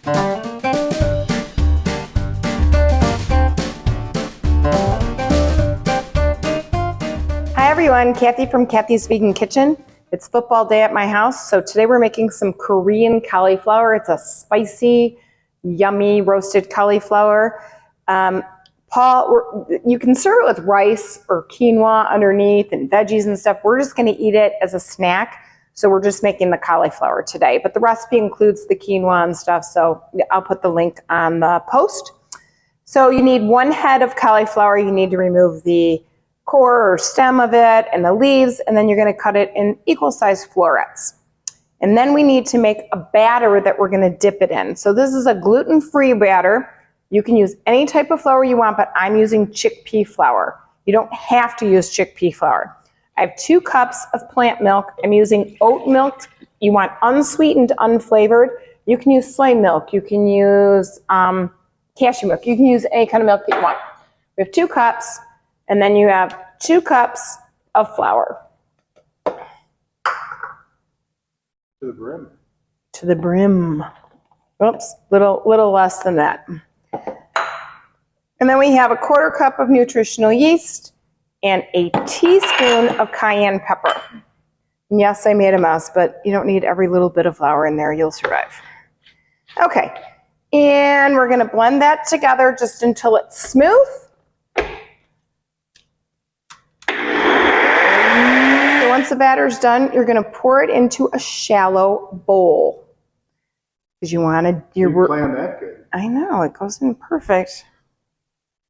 Hi everyone, Kathy from Kathy's Vegan Kitchen. It's football day at my house, so today we're making some Korean cauliflower. It's a spicy, yummy roasted cauliflower. Paul, you can serve it with rice or quinoa underneath and veggies and stuff. We're just going to eat it as a snack, so we're just making the cauliflower today. But the recipe includes the quinoa and stuff, so I'll put the link on the post. So you need 1 head of cauliflower. You need to remove the core or stem of it and the leaves, and then you're going to cut it in equal sized florets. And then we need to make a batter that we're going to dip it in. So this is a gluten-free batter. You can use any type of flour you want, but I'm using chickpea flour. You don't have to use chickpea flour. I have 2 cups of plant milk. I'm using oat milk. You want unsweetened, unflavored. You can use soy milk. You can use cashew milk. You can use any kind of milk that you want. We have 2 cups. And then you have 2 cups of flour. To the brim. To the brim. Oops, little less than that. And then we have a 1/4 cup of nutritional yeast and a teaspoon of cayenne pepper. And yes, I made a mess, but you don't need every little bit of flour in there. You'll survive. Okay, and we're gonna blend that together just until it's smooth. Once the batter's done, you're going to pour it into a shallow bowl. Because you wanted your You planned that good. I know, it goes in perfect.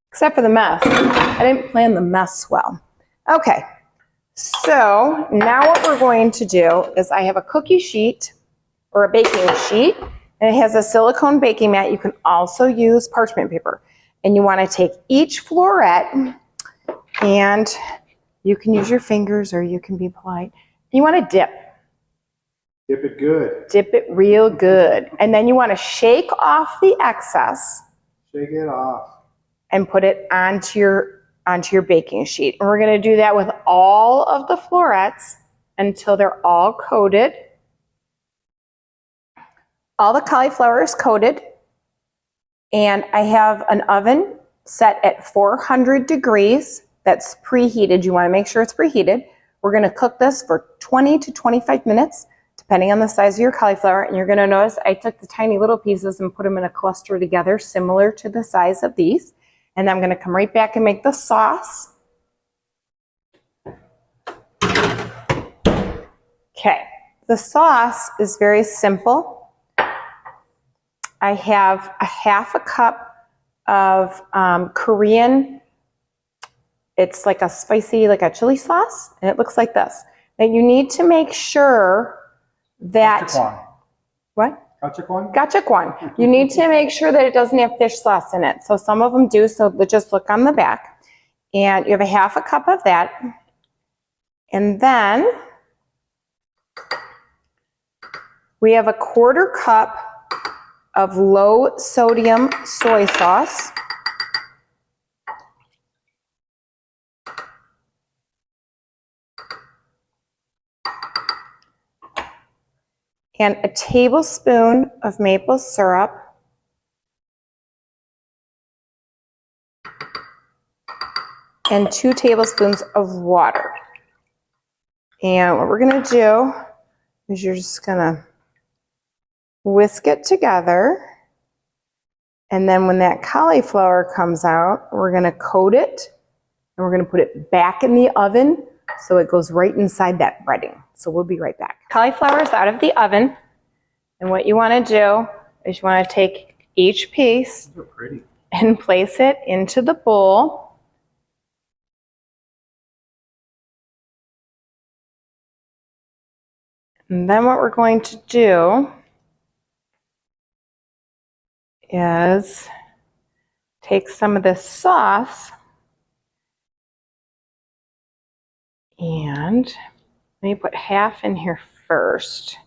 Except for the mess. I didn't plan the mess well. Okay, so now what we're going to do is I have a cookie sheet or a baking sheet, and it has a silicone baking mat. You can also use parchment paper. And you want to take each floret, and you can use your fingers or you can be polite. You want to dip. Dip it good. Dip it real good. And then you want to shake off the excess. Shake it off. And put it onto your baking sheet. And we're going to do that with all of the florets until they're all coated. All the cauliflower is coated. And I have an oven set at 400 degrees. That's preheated. You want to make sure it's preheated. We're going to cook this for 20 to 25 minutes, depending on the size of your cauliflower. And you're going to notice I took the tiny little pieces and put them in a cluster together, similar to the size of these. And I'm going to come right back and make the sauce. Okay, the sauce is very simple. I have a 1/2 cup of Korean. It's like a spicy, like a chili sauce, and it looks like this. Now you need to make sure that... Gachakwan. What? Gachakwan? Gachakwan. You need to make sure that it doesn't have fish sauce in it. So some of them do, so just look on the back. And you have a 1/2 cup of that. And then we have a 1/4 cup of low sodium soy sauce. And a tablespoon of maple syrup. And 2 tablespoons of water. And what we're going to do is you're just going to whisk it together. And then when that cauliflower comes out, we're going to coat it. And we're going to put it back in the oven so it goes right inside that breading. So we'll be right back. Cauliflower is out of the oven. And what you want to do is you want to take each piece and place it into the bowl. And then what we're going to do is take some of this sauce and let me put 1/2 in here first.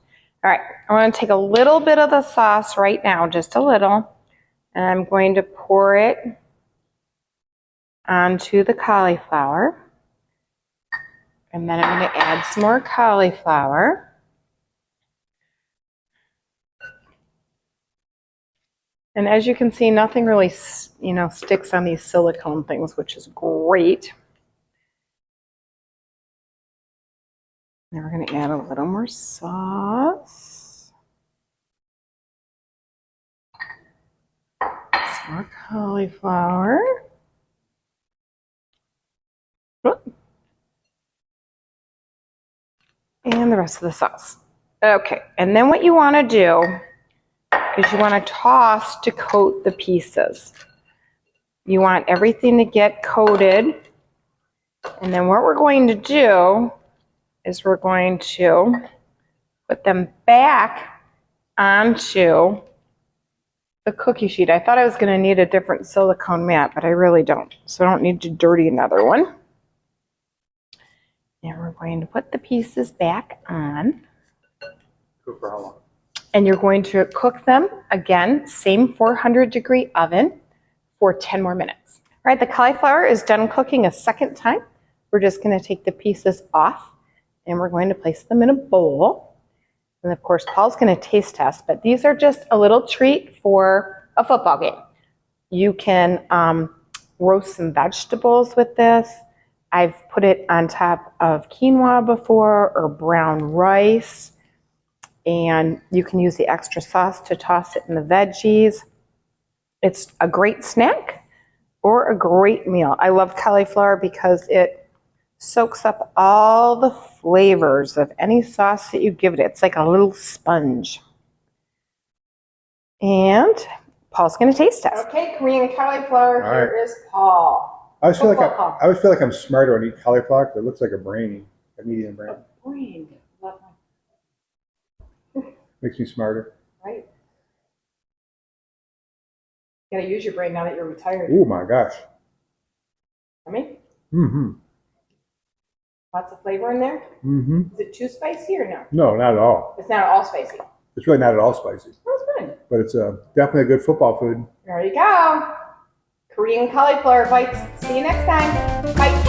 All right, I want to take a little bit of the sauce right now, just a little, and I'm going to pour it onto the cauliflower. And then I'm going to add some more cauliflower. And as you can see, nothing really, sticks on these silicone things, which is great. Now we're going to add a little more sauce. Some more cauliflower. And the rest of the sauce. Okay, and then what you want to do is you want to toss to coat the pieces. You want everything to get coated. And then what we're going to do is we're going to put them back onto the cookie sheet. I thought I was going to need a different silicone mat, but I really don't. So I don't need to dirty another one. And we're going to put the pieces back on. Cook for how long? And you're going to cook them, again, same 400-degree oven for 10 more minutes. All right, the cauliflower is done cooking a second time. We're just going to take the pieces off and we're going to place them in a bowl. And of course, Paul's going to taste test, but these are just a little treat for a football game. You can roast some vegetables with this. I've put it on top of quinoa before or brown rice. And you can use the extra sauce to toss it in the veggies. It's a great snack or a great meal. I love cauliflower because it soaks up all the flavors of any sauce that you give it. It's like a little sponge. And Paul's going to taste test. Okay, Korean cauliflower. All Here right. is Paul. I always feel like Paul. I always feel like I'm smarter when I eat cauliflower because it looks like a brain, a medium brain. Brain. Makes me smarter. Right. You gotta use your brain now that you're retired. Oh my gosh. I mean, Mm-hmm. lots of flavor in there. Mm-hmm. Is it too spicy or no? No, not at all. It's not all spicy. It's really not at all spicy. That's good. But it's definitely a good football food. There you go. Korean cauliflower bites. See you next time. Bye.